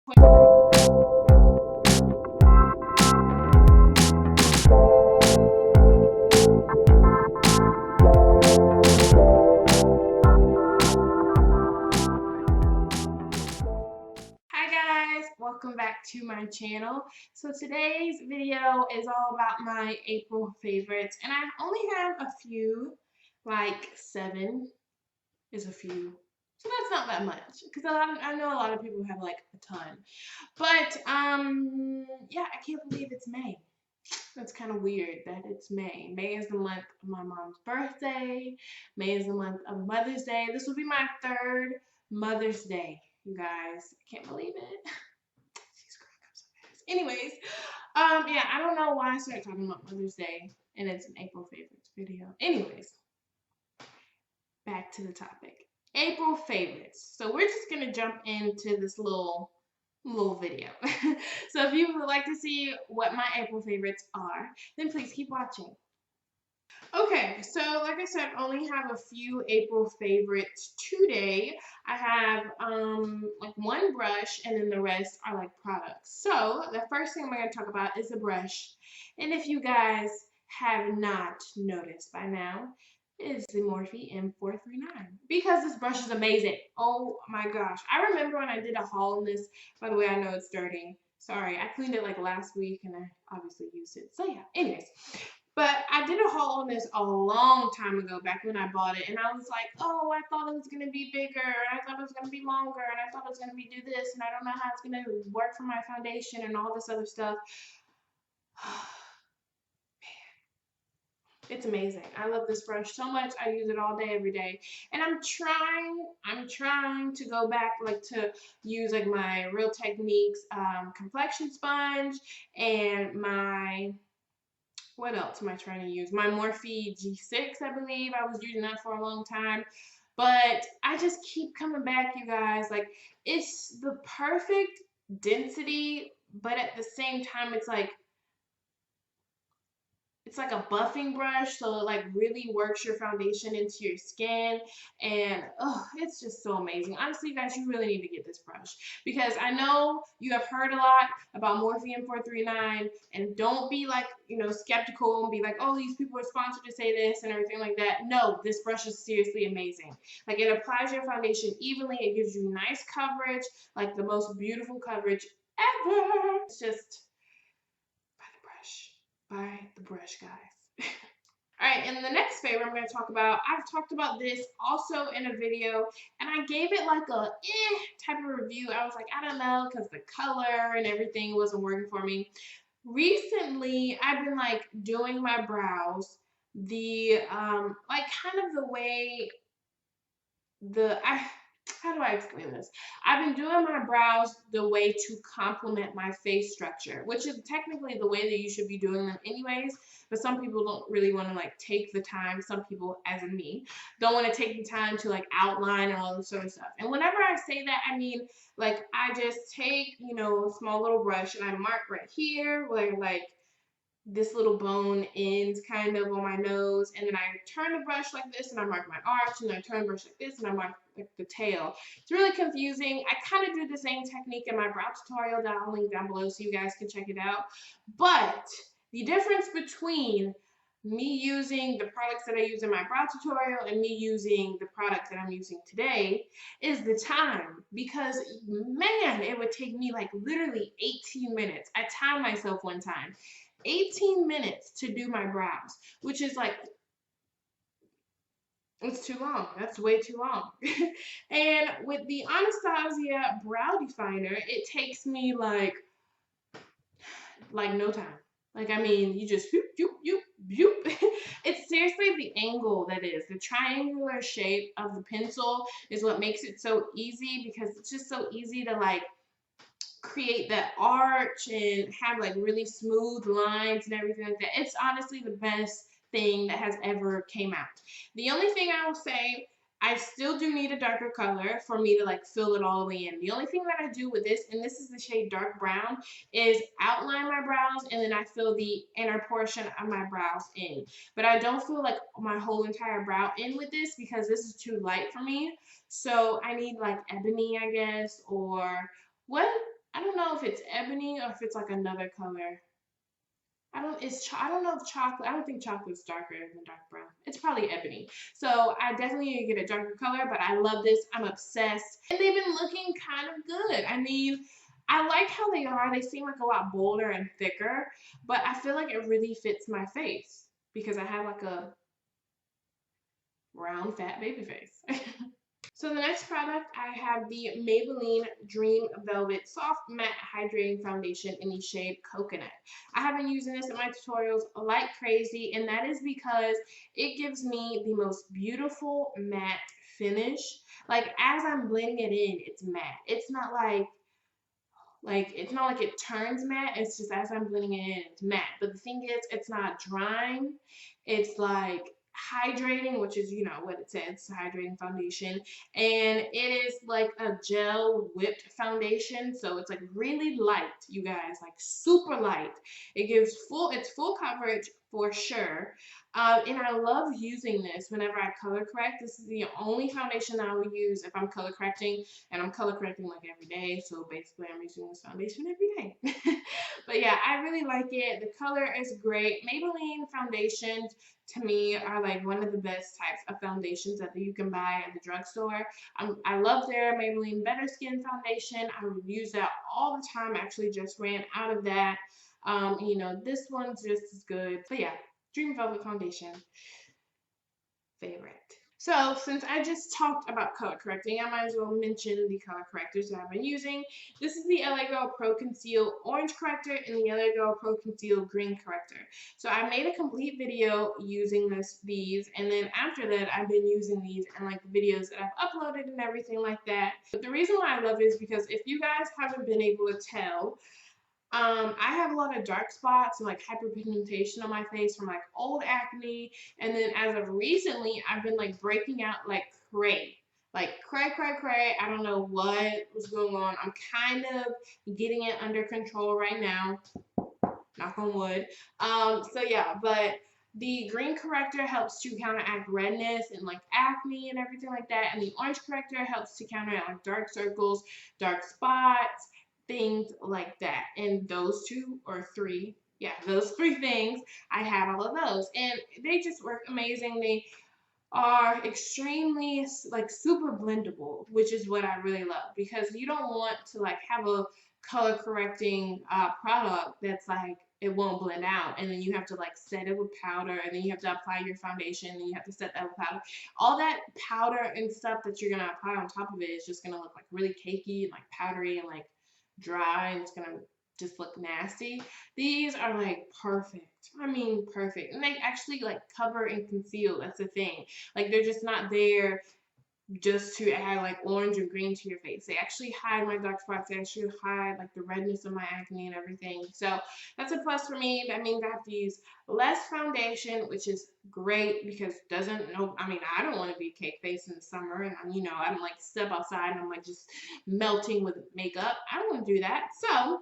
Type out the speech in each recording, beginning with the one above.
Welcome back to my channel. So today's video is all about my April favorites, and I only have a few, like 7 is a few, so that's not that much because I know a lot of people have like a ton, but yeah, I can't believe it's May. That's kind of weird that it's May. May is the month of my mom's birthday. May is the month of Mother's Day. This will be my 3rd Mother's Day, you guys. I can't believe it. Anyways, yeah, I don't know why I started talking about Mother's Day and it's an April favorites video. Anyways, back to the topic. April favorites. So we're just gonna jump into this little video. So if you would like to see what my April favorites are, then please keep watching. Okay, so like I said, I only have a few April favorites today. I have like one brush, and then the rest are like products. So the first thing I'm going to talk about is the brush. And if you guys have not noticed by now, it's the Morphe M439 because this brush is amazing. Oh my gosh. I remember when I did a haul on this. By the way, I know it's dirty. Sorry, I cleaned it like last week and I obviously used it. So yeah, anyways. But I did a haul on this a long time ago, back when I bought it, and I was like, oh, I thought it was going to be bigger, and I thought it was going to be longer, and I thought it was going to be do this, and I don't know how it's going to work for my foundation and all this other stuff. Man, it's amazing. I love this brush so much. I use it all day, every day, and I'm trying to go back, like, to use, like, my Real Techniques complexion sponge and my... What else am I trying to use? My Morphe G6, I believe. I was using that for a long time. But I just keep coming back, you guys. Like, it's the perfect density, but at the same time, it's like a buffing brush, so it like really works your foundation into your skin, and oh, it's just so amazing. Honestly, guys, you really need to get this brush because I know you have heard a lot about Morphe M439, and don't be like, skeptical and be like, oh, these people are sponsored to say this and everything like that. No, this brush is seriously amazing. Like, it applies your foundation evenly, it gives you nice coverage, like the most beautiful coverage ever. It's just by the brush, guys. Alright, and the next favorite I'm going to talk about, I've talked about this also in a video, and I gave it like a type of review. I was like, I don't know, because the color and everything wasn't working for me. Recently, I've been like doing my brows the like kind of the way how do I explain this? I've been doing my brows the way to complement my face structure, which is technically the way that you should be doing them anyways, but some people don't really want to like take the time. Some people, as in me, don't want to take the time to like outline and all this sort of stuff. And whenever I say that, I mean, like, I just take, a small little brush and I mark right here where like this little bone ends kind of on my nose, and then I turn the brush like this and I mark my arch, and then I turn the brush like this and I mark like the tail. It's really confusing. I kind of do the same technique in my brow tutorial that I'll link down below so you guys can check it out. But the difference between me using the products that I use in my brow tutorial and me using the product that I'm using today is the time, because man, it would take me like literally 18 minutes. I timed myself one time. 18 minutes to do my brows, which is like, it's too long. That's way too long. And with the Anastasia Brow Definer, it takes me like no time. Like, I mean, you just whoop, whoop, whoop, whoop. It's seriously the angle that is. The triangular shape of the pencil is what makes it so easy, because it's just so easy to like create that arch and have like really smooth lines and everything like that. It's honestly the best thing that has ever came out. The only thing I will say, I still do need a darker color for me to like fill it all the way in. The only thing that I do with this, and this is the shade dark brown, is outline my brows and then I fill the inner portion of my brows in. But I don't fill like my whole entire brow in with this because this is too light for me. So I need like ebony, I guess, or what? I don't if it's ebony or if it's like another color. I don't know if chocolate, I don't think chocolate's darker than dark brown. It's probably ebony. So I definitely need to get a darker color, but I love this. I'm obsessed. And they've been looking kind of good. I mean, I like how they are. They seem like a lot bolder and thicker, but I feel like it really fits my face because I have like a round, fat baby face. So the next product, I have the Maybelline Dream Velvet Soft Matte Hydrating Foundation in the shade Coconut. I have been using this in my tutorials like crazy, and that is because it gives me the most beautiful matte finish. Like, as I'm blending it in, it's matte. It's not it's not like it turns matte. It's just as I'm blending it in, it's matte. But the thing is, it's not drying. It's like hydrating, which is, you know, what it says, it's a hydrating foundation. And it is like a gel whipped foundation. So it's like really light, you guys, like super light. It's full coverage for sure. And I love using this whenever I color correct. This is the only foundation that I will use if I'm color correcting, and I'm color correcting like every day. So basically I'm using this foundation every day. But yeah, I really like it. The color is great. Maybelline foundations to me are like one of the best types of foundations that you can buy at the drugstore. I love their Maybelline Better Skin foundation. I would use that all the time. I actually just ran out of that. You know, this one's just as good. But yeah, Dream Velvet Foundation, favorite. So since I just talked about color correcting, I might as well mention the color correctors that I've been using. This is the LA Girl Pro Conceal Orange Corrector and the LA Girl Pro Conceal Green Corrector. So I made a complete video using these, and then after that I've been using these in like the videos that I've uploaded and everything like that. But the reason why I love it is because if you guys haven't been able to tell, I have a lot of dark spots and like hyperpigmentation on my face from like old acne, and then as of recently, I've been like breaking out like cray. Like cray. I don't know what was going on. I'm kind of getting it under control right now. Knock on wood. So yeah, but the green corrector helps to counteract redness and like acne and everything like that, and the orange corrector helps to counteract like dark circles, dark spots, things like that. And those those three things, I have all of those, and they just work amazing. They are extremely like super blendable, which is what I really love, because you don't want to like have a color correcting product that's like it won't blend out, and then you have to like set it with powder, and then you have to apply your foundation, and you have to set that with powder. All that powder and stuff that you're gonna apply on top of it is just gonna look like really cakey and like powdery and like dry, and it's gonna just look nasty. These are like perfect. I mean, perfect. And they actually like cover and conceal. That's the thing. Like, they're just not there just to add like orange or green to your face. They actually hide my dark spots. They actually hide like the redness of my acne and everything. So that's a plus for me. That means I have to use less foundation, which is great because I don't want to be cake face in the summer, and I'm like step outside and I'm like just melting with makeup. I don't want to do that. So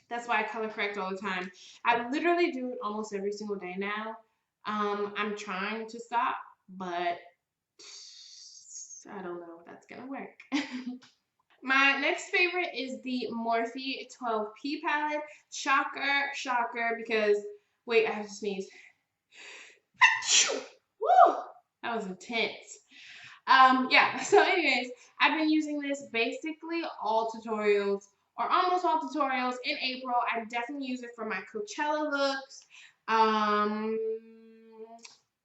that's why I color correct all the time. I literally do it almost every single day now. I'm trying to stop, but I don't know if that's gonna work. My next favorite is the Morphe 12P palette. Shocker, because, wait, I have to sneeze. Woo! That was intense. Yeah, so anyways, I've been using this basically all tutorials, or almost all tutorials in April. I definitely use it for my Coachella looks.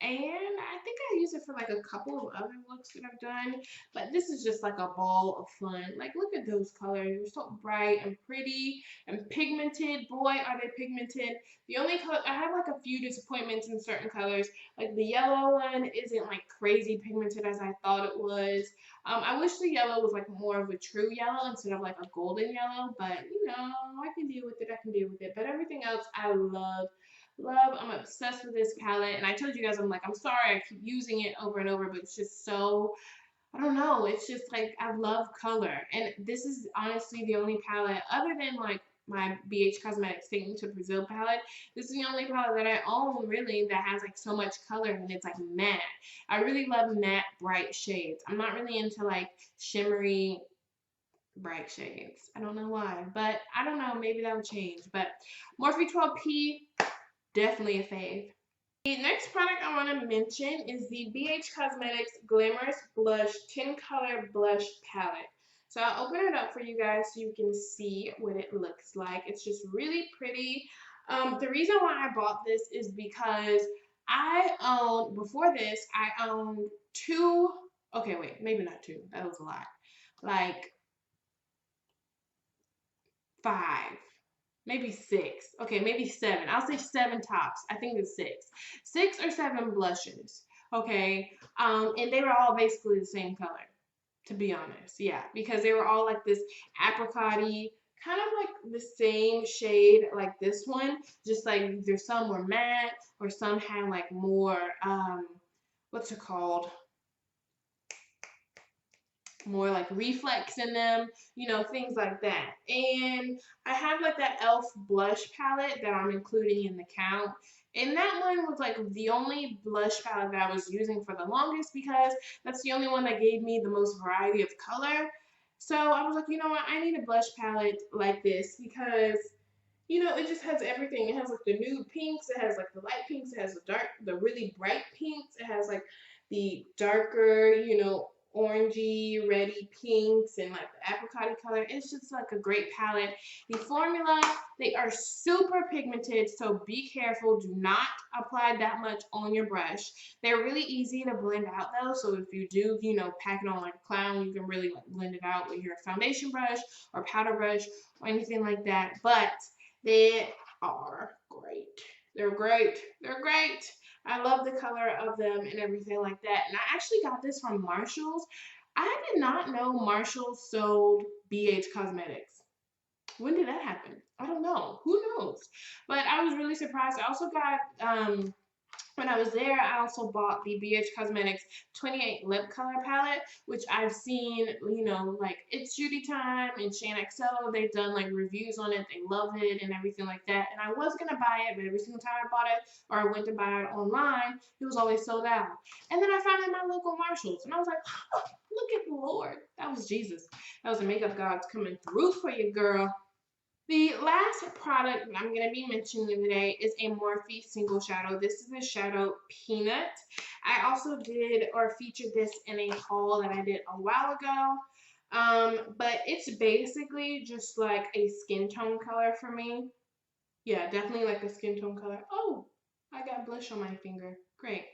And I think I use it for like a couple of other looks that I've done. But this is just like a ball of fun. Like, look at those colors. They're so bright and pretty and pigmented. Boy, are they pigmented. The only color, I have like a few disappointments in certain colors. Like the yellow one isn't like crazy pigmented as I thought it was. I wish the yellow was like more of a true yellow instead of like a golden yellow. But, I can deal with it. But everything else I love. I'm obsessed with this palette, and I told you guys, I'm sorry I keep using it over and over, but it's just so, I don't know, it's just like I love color, and this is honestly the only palette other than like my BH Cosmetics Take to Brazil palette. This is the only palette that I own really that has like so much color, and it's like matte. I really love matte bright shades. I'm not really into like shimmery bright shades. I don't know why, but I don't know. Maybe that would change. But Morphe 12P, definitely a fave. The next product I want to mention is the BH Cosmetics Glamorous Blush 10 Color Blush Palette. So I'll open it up for you guys so you can see what it looks like. It's just really pretty. The reason why I bought this is because before this, I owned two, okay, wait, maybe not two, that was a lot. Like 5, maybe 6. Okay, maybe 7. I'll say 7 tops. I think it's 6. 6 or 7 blushes. Okay. And they were all basically the same color, to be honest. Yeah, because they were all like this apricot-y, kind of like the same shade like this one. Just like there's some were matte or some had like more what's it called? More like reflex in them, you know, things like that. And I have like that e.l.f. blush palette that I'm including in the count. And that one was like the only blush palette that I was using for the longest because that's the only one that gave me the most variety of color. So I was like, you know what, I need a blush palette like this because, you know, it just has everything. It has like the nude pinks, it has like the light pinks, it has the really bright pinks, it has like the darker, you know, orangey, reddy pinks and like the apricot color. It's just like a great palette. The formula, they are super pigmented, so be careful. Do not apply that much on your brush. They're really easy to blend out though, so if you do, you know, pack it on like a clown, you can really like blend it out with your foundation brush or powder brush or anything like that. But they are great. They're great. They're great. I love the color of them and everything like that. And I actually got this from Marshall's. I did not know Marshalls sold BH Cosmetics. When did that happen? I don't know. Who knows? But I was really surprised. I also got when I was there, I also bought the BH Cosmetics 28 lip color palette, which I've seen, you know, like It's Judy Time and Shane XO. They've done like reviews on it. They love it and everything like that. And I was going to buy it, but every single time I bought it or I went to buy it online, it was always sold out. And then I found it in my local Marshalls. And I was like, oh, look at the Lord. That was Jesus. That was the makeup gods coming through for you, girl. The last product that I'm going to be mentioning today is a Morphe single shadow. This is the shadow Peanut. I also did or featured this in a haul that I did a while ago. But it's basically just like a skin tone color for me. Yeah, definitely like a skin tone color. Oh, I got blush on my finger. Great.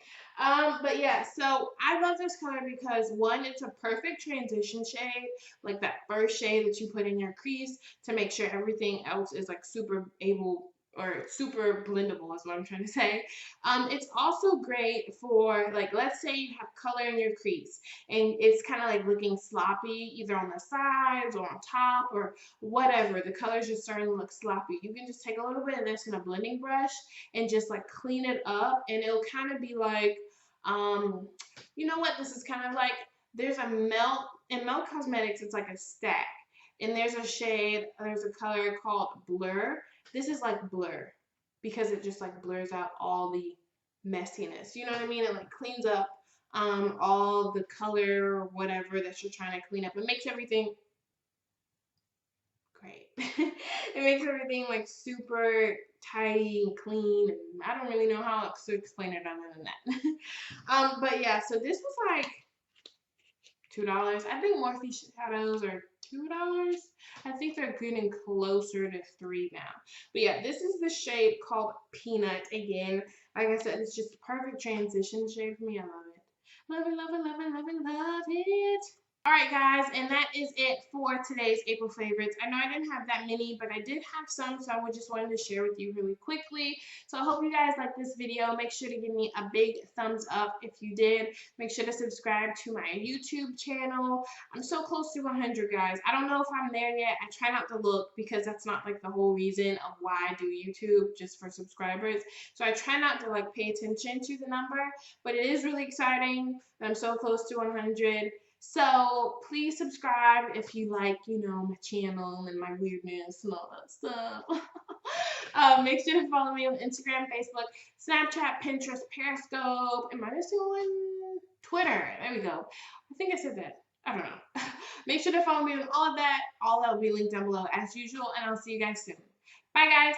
But yeah, so I love this color because one, it's a perfect transition shade, like that first shade that you put in your crease to make sure everything else is like super able or super blendable is what I'm trying to say. It's also great for like, let's say you have color in your crease and it's kind of like looking sloppy either on the sides or on top or whatever. The color's just starting to look sloppy. You can just take a little bit of this in a blending brush and just like clean it up and it'll kind of be like, you know what, this is kind of like, there's a Melt, in Melt Cosmetics, it's like a stack. And there's a shade, there's a color called Blur. This is like Blur because it just like blurs out all the messiness. You know what I mean? It like cleans up all the color or whatever that you're trying to clean up. It makes everything great. It makes everything like super tidy and clean. And I don't really know how else to explain it other than that. But yeah, so this was like $2. I think Morphe shadows are $2. I think they're getting closer to $3 now. But yeah, this is the shade called Peanut. Again, like I said, it's just a perfect transition shade for me. I love it. Love it, love it, love it, love it, love it. Alright guys, and that is it for today's April favorites. I know I didn't have that many, but I did have some, so I just wanted to share with you really quickly. So I hope you guys like this video. Make sure to give me a big thumbs up if you did. Make sure to subscribe to my YouTube channel. I'm so close to 100, guys. I don't know if I'm there yet. I try not to look because that's not like the whole reason of why I do YouTube, just for subscribers. So I try not to like pay attention to the number, but it is really exciting that I'm so close to 100. So please subscribe if you like, you know, my channel and my weirdness and all that stuff. Make sure to follow me on Instagram, Facebook, Snapchat, Pinterest, Periscope. Am I missing one? Twitter. There we go. I think I said that. I don't know. Make sure to follow me on all of that. All that will be linked down below as usual, and I'll see you guys soon. Bye, guys.